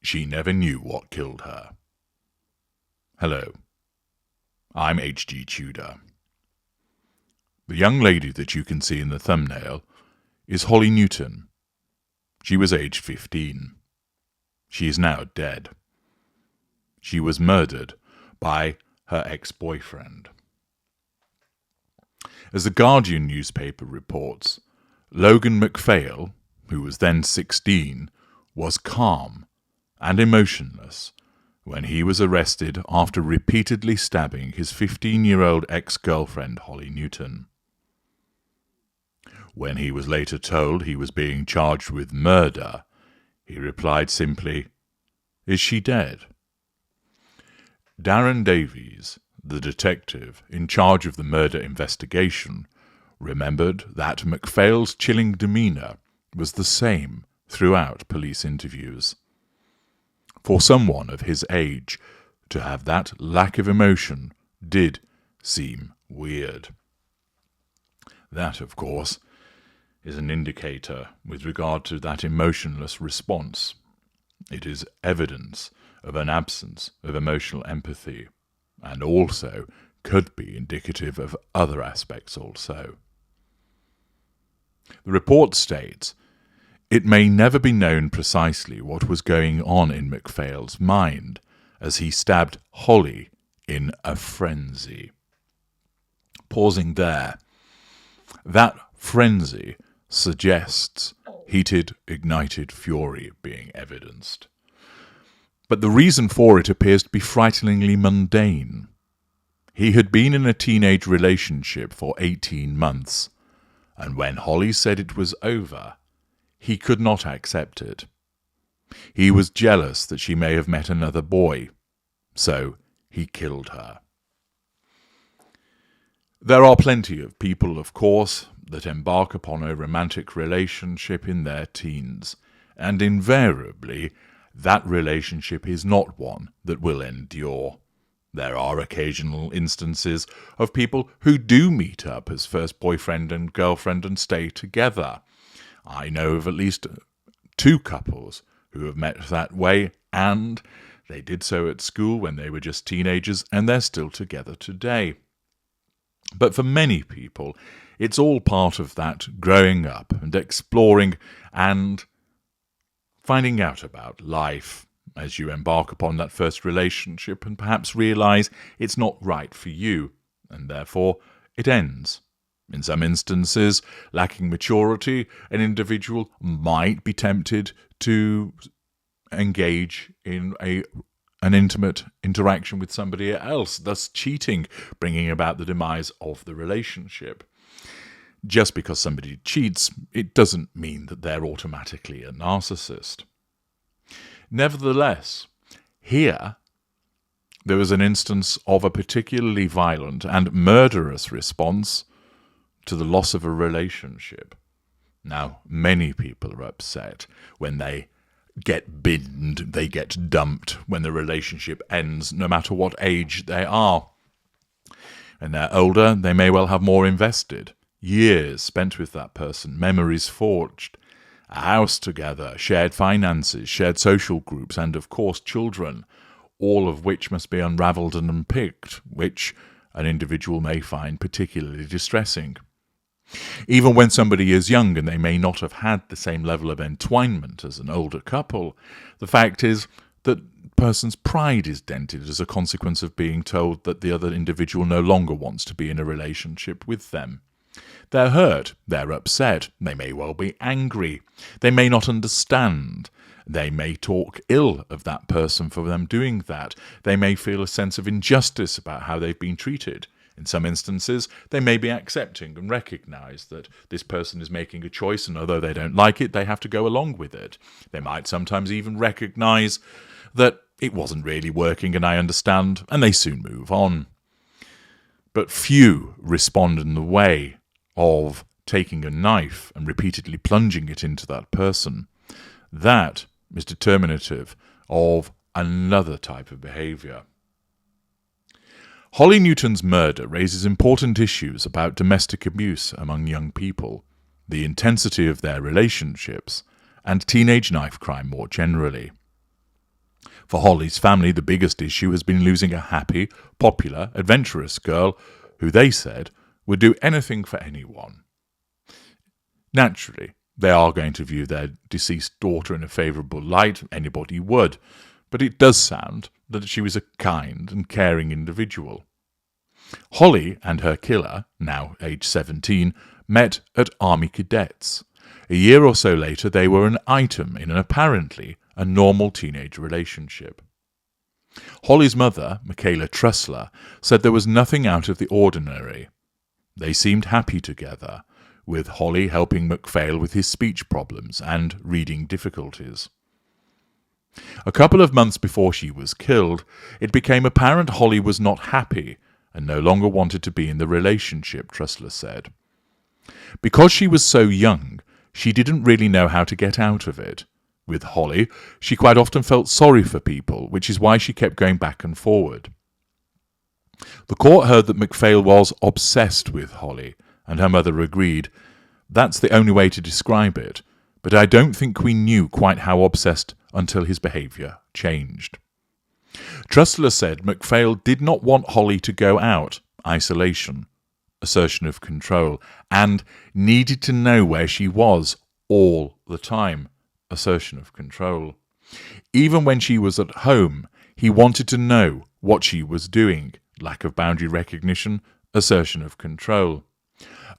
She never knew what killed her. Hello, I'm H.G. Tudor. The young lady that you can see in the thumbnail is Holly Newton. She was aged 15. She is now dead. She was murdered by her ex-boyfriend. As the Guardian newspaper reports, Logan MacPhail, who was then 16, was calm and emotionless when he was arrested after repeatedly stabbing his 15-year-old ex-girlfriend Holly Newton. When he was later told he was being charged with murder, he replied simply, "Is she dead?" Darren Davies, the detective in charge of the murder investigation, remembered that MacPhail's chilling demeanour was the same throughout police interviews. For someone of his age to have that lack of emotion did seem weird. That, of course, is an indicator with regard to that emotionless response. It is evidence of an absence of emotional empathy, and also could be indicative of other aspects also. The report states, "It may never be known precisely what was going on in MacPhail's mind as he stabbed Holly in a frenzy." Pausing there, that frenzy suggests heated, ignited fury being evidenced. But the reason for it appears to be frighteningly mundane. He had been in a teenage relationship for 18 months, and when Holly said it was over, he could not accept it. He was jealous that she may have met another boy, so he killed her. There are plenty of people, of course, that embark upon a romantic relationship in their teens, and invariably that relationship is not one that will endure. There are occasional instances of people who do meet up as first boyfriend and girlfriend and stay together. I know of at least 2 couples who have met that way, and they did so at school when they were just teenagers, and they're still together today. But for many people, it's all part of that growing up and exploring and finding out about life as you embark upon that first relationship and perhaps realise it's not right for you, and therefore it ends. In some instances, lacking maturity, an individual might be tempted to engage in an intimate interaction with somebody else, thus cheating, bringing about the demise of the relationship. Just because somebody cheats, it doesn't mean that they're automatically a narcissist. Nevertheless, here there was an instance of a particularly violent and murderous response to the loss of a relationship. Now, many people are upset when they get binned, they get dumped, when the relationship ends, no matter what age they are. And they're older, they may well have more invested. Years spent with that person, memories forged, a house together, shared finances, shared social groups, and of course children, all of which must be unravelled and unpicked, which an individual may find particularly distressing. Even when somebody is young and they may not have had the same level of entwinement as an older couple, the fact is that person's pride is dented as a consequence of being told that the other individual no longer wants to be in a relationship with them. They're hurt, they're upset, they may well be angry, they may not understand, they may talk ill of that person for them doing that, they may feel a sense of injustice about how they've been treated. In some instances, they may be accepting and recognise that this person is making a choice, and although they don't like it, they have to go along with it. They might sometimes even recognise that it wasn't really working and I understand, and they soon move on. But few respond in the way of taking a knife and repeatedly plunging it into that person. That is determinative of another type of behaviour. Holly Newton's murder raises important issues about domestic abuse among young people, the intensity of their relationships, and teenage knife crime more generally. For Holly's family, the biggest issue has been losing a happy, popular, adventurous girl who they said would do anything for anyone. Naturally, they are going to view their deceased daughter in a favourable light, anybody would, but it does sound that she was a kind and caring individual. Holly and her killer, now aged 17, met at Army Cadets. A year or so later, they were an item in an apparently a normal teenage relationship. Holly's mother, Michaela Trussler, said there was nothing out of the ordinary. They seemed happy together, with Holly helping MacPhail with his speech problems and reading difficulties. A couple of months before she was killed, it became apparent Holly was not happy and no longer wanted to be in the relationship, Trussler said. Because she was so young, she didn't really know how to get out of it. With Holly, she quite often felt sorry for people, which is why she kept going back and forward. The court heard that MacPhail was obsessed with Holly, and her mother agreed. That's the only way to describe it, but I don't think we knew quite how obsessed until his behaviour changed. Trussler said MacPhail did not want Holly to go out, isolation, assertion of control, and needed to know where she was all the time, assertion of control. Even when she was at home, he wanted to know what she was doing, lack of boundary recognition, assertion of control.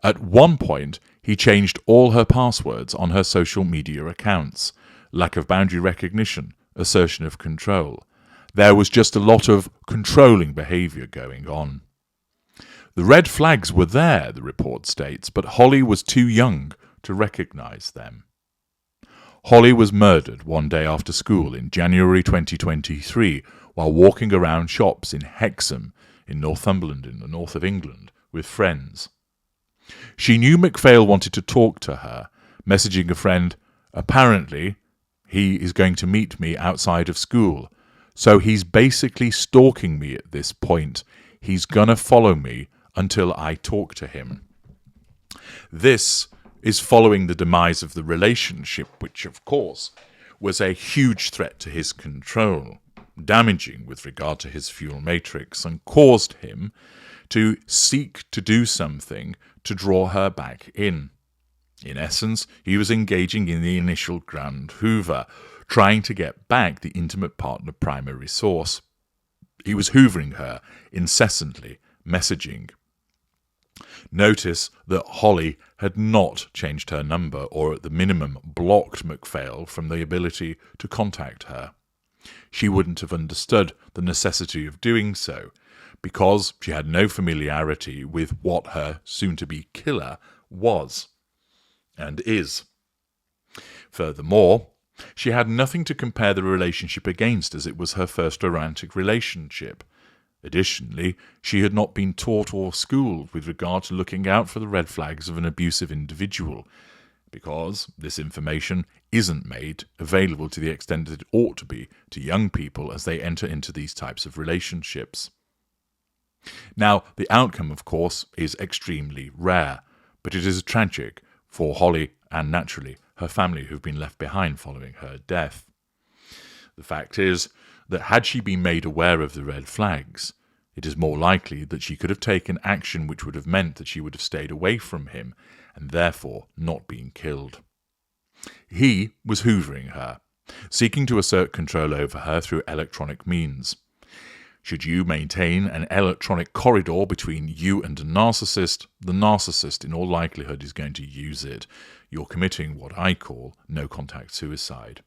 At one point, he changed all her passwords on her social media accounts, lack of boundary recognition, assertion of control. There was just a lot of controlling behaviour going on. The red flags were there, the report states, but Holly was too young to recognise them. Holly was murdered one day after school in January 2023 while walking around shops in Hexham in Northumberland in the north of England with friends. She knew MacPhail wanted to talk to her, messaging a friend, apparently, he is going to meet me outside of school, so he's basically stalking me at this point. He's gonna follow me until I talk to him. This is following the demise of the relationship, which, of course, was a huge threat to his control, damaging with regard to his fuel matrix, and caused him to seek to do something to draw her back in. In essence, he was engaging in the initial Grand Hoover, trying to get back the intimate partner primary source. He was hoovering her incessantly, messaging. Notice that Holly had not changed her number or at the minimum blocked MacPhail from the ability to contact her. She wouldn't have understood the necessity of doing so because she had no familiarity with what her soon-to-be killer was and is. Furthermore, she had nothing to compare the relationship against as it was her first romantic relationship. Additionally, she had not been taught or schooled with regard to looking out for the red flags of an abusive individual, because this information isn't made available to the extent that it ought to be to young people as they enter into these types of relationships. Now, the outcome, of course, is extremely rare, but it is tragic for Holly and, naturally, her family who've been left behind following her death. The fact is that had she been made aware of the red flags, it is more likely that she could have taken action which would have meant that she would have stayed away from him and therefore not been killed. He was hoovering her, seeking to assert control over her through electronic means. Should you maintain an electronic corridor between you and a narcissist, the narcissist in all likelihood is going to use it. You're committing what I call no-contact suicide.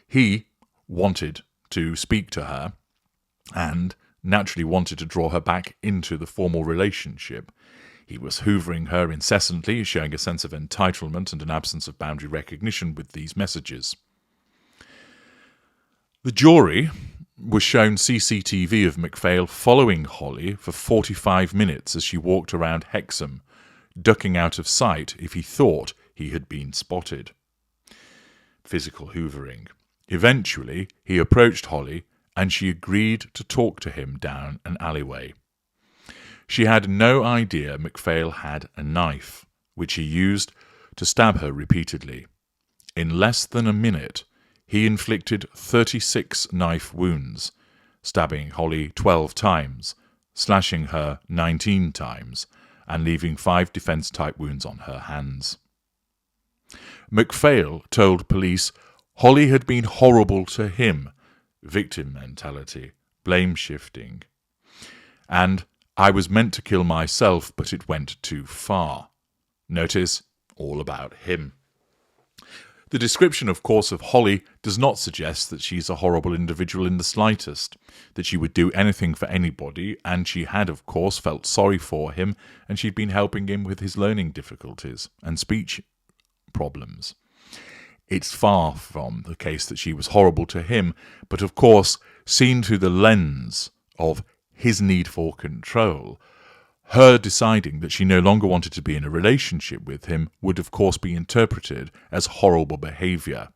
He wanted to speak to her and naturally wanted to draw her back into the formal relationship. He was hoovering her incessantly, showing a sense of entitlement and an absence of boundary recognition with these messages. The jury was shown CCTV of MacPhail following Holly for 45 minutes as she walked around Hexham, ducking out of sight if he thought he had been spotted. Physical hoovering. Eventually, he approached Holly and she agreed to talk to him down an alleyway. She had no idea MacPhail had a knife, which he used to stab her repeatedly. In less than a minute, he inflicted 36 knife wounds, stabbing Holly 12 times, slashing her 19 times, and leaving 5 defense-type wounds on her hands. MacPhail told police Holly had been horrible to him, victim mentality, blame-shifting, and I was meant to kill myself, but it went too far. Notice, all about him. The description, of course, of Holly does not suggest that she's a horrible individual in the slightest, that she would do anything for anybody, and she had, of course, felt sorry for him, and she'd been helping him with his learning difficulties and speech problems. It's far from the case that she was horrible to him, but of course, seen through the lens of his need for control, her deciding that she no longer wanted to be in a relationship with him would of course be interpreted as horrible behaviour.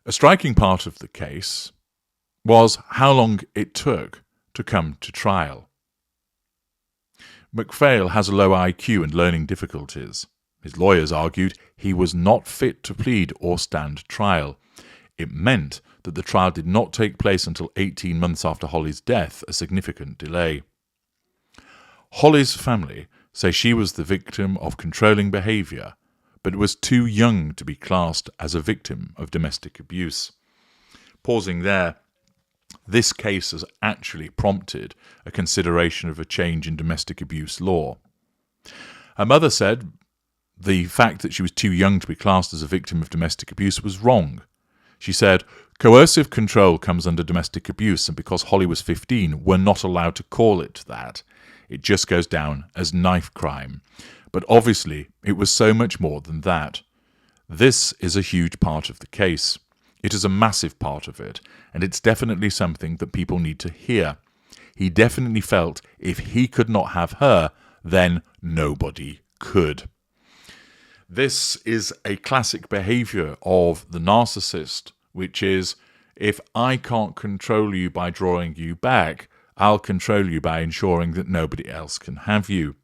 A striking part of the case was how long it took to come to trial. MacPhail has a low IQ and learning difficulties. His lawyers argued he was not fit to plead or stand trial. It meant that the trial did not take place until 18 months after Holly's death, a significant delay. Holly's family say she was the victim of controlling behaviour, but was too young to be classed as a victim of domestic abuse. Pausing there, this case has actually prompted a consideration of a change in domestic abuse law. Her mother said the fact that she was too young to be classed as a victim of domestic abuse was wrong. She said, coercive control comes under domestic abuse, and because Holly was 15, we're not allowed to call it that. It just goes down as knife crime. But obviously, it was so much more than that. This is a huge part of the case. It is a massive part of it, and it's definitely something that people need to hear. He definitely felt if he could not have her, then nobody could. This is a classic behaviour of the narcissist, which is, if I can't control you by drawing you back, I'll control you by ensuring that nobody else can have you.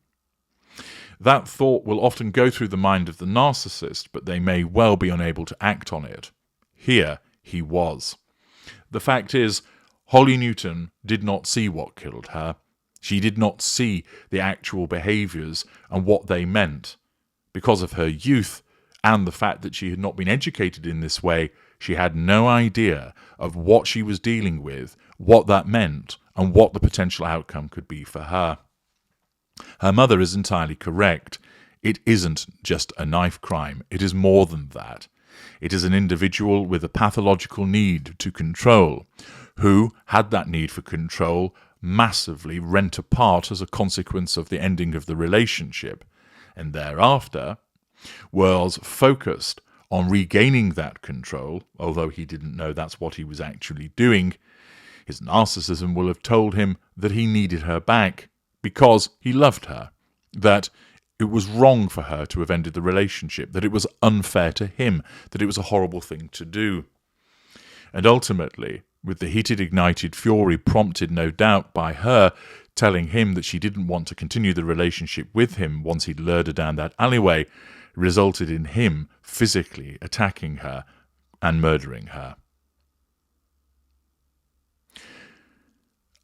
That thought will often go through the mind of the narcissist, but they may well be unable to act on it. Here he was. The fact is, Holly Newton did not see what killed her. She did not see the actual behaviours and what they meant. Because of her youth and the fact that she had not been educated in this way, she had no idea of what she was dealing with, what that meant, and what the potential outcome could be for her. Her mother is entirely correct. It isn't just a knife crime. It is more than that. It is an individual with a pathological need to control, who had that need for control massively rent apart as a consequence of the ending of the relationship, and thereafter was focused on regaining that control, although he didn't know that's what he was actually doing. His narcissism will have told him that he needed her back because he loved her, that it was wrong for her to have ended the relationship, that it was unfair to him, that it was a horrible thing to do. And ultimately, with the heated, ignited fury prompted, no doubt, by her telling him that she didn't want to continue the relationship with him once he'd lured her down that alleyway, resulted in him physically attacking her and murdering her.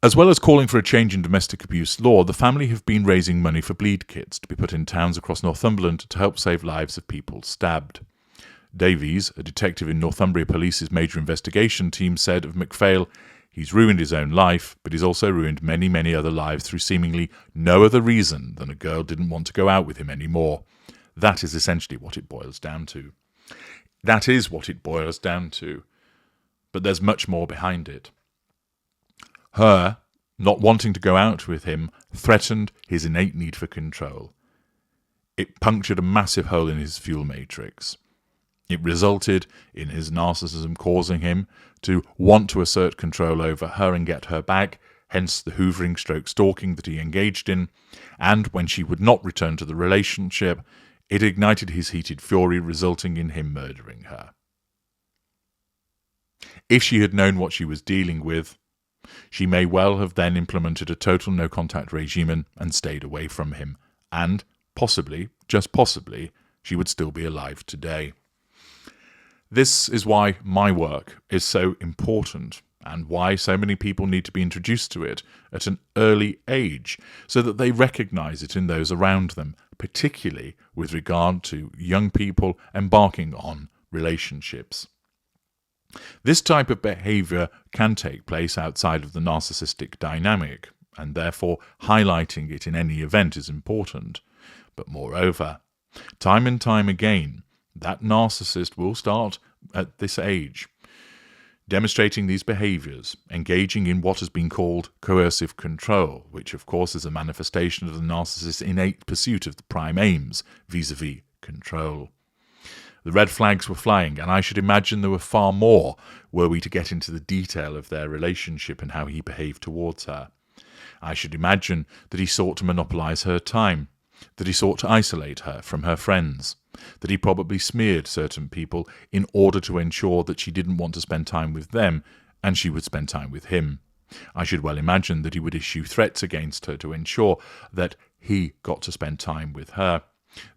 As well as calling for a change in domestic abuse law, the family have been raising money for bleed kits to be put in towns across Northumberland to help save lives of people stabbed. Davies, a detective in Northumbria Police's major investigation team, said of MacPhail, "He's ruined his own life, but he's also ruined many, many other lives through seemingly no other reason than a girl didn't want to go out with him anymore." That is essentially what it boils down to. That is what it boils down to. But there's much more behind it. Her not wanting to go out with him threatened his innate need for control. It punctured a massive hole in his fuel matrix. It resulted in his narcissism causing him to want to assert control over her and get her back, hence the hoovering stroke stalking that he engaged in, and when she would not return to the relationship, it ignited his heated fury, resulting in him murdering her. If she had known what she was dealing with, she may well have then implemented a total no-contact regime and stayed away from him, and possibly, just possibly, she would still be alive today. This is why my work is so important, and why so many people need to be introduced to it at an early age, so that they recognise it in those around them, particularly with regard to young people embarking on relationships. This type of behaviour can take place outside of the narcissistic dynamic, and therefore highlighting it in any event is important. But moreover, time and time again, that narcissist will start at this age, demonstrating these behaviours, engaging in what has been called coercive control, which of course is a manifestation of the narcissist's innate pursuit of the prime aims, vis-a-vis control. The red flags were flying, and I should imagine there were far more were we to get into the detail of their relationship and how he behaved towards her. I should imagine that he sought to monopolise her time, that he sought to isolate her from her friends, that he probably smeared certain people in order to ensure that she didn't want to spend time with them and she would spend time with him. I should well imagine that he would issue threats against her to ensure that he got to spend time with her,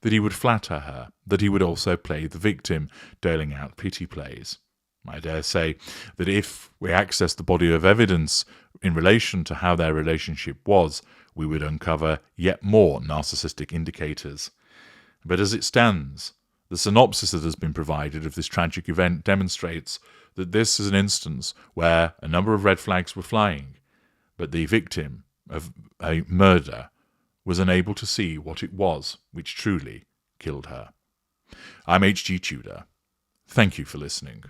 that he would flatter her, that he would also play the victim, doling out pity plays. I dare say that if we access the body of evidence in relation to how their relationship was, we would uncover yet more narcissistic indicators. But as it stands, the synopsis that has been provided of this tragic event demonstrates that this is an instance where a number of red flags were flying, but the victim of a murder was unable to see what it was which truly killed her. I'm H.G. Tudor. Thank you for listening.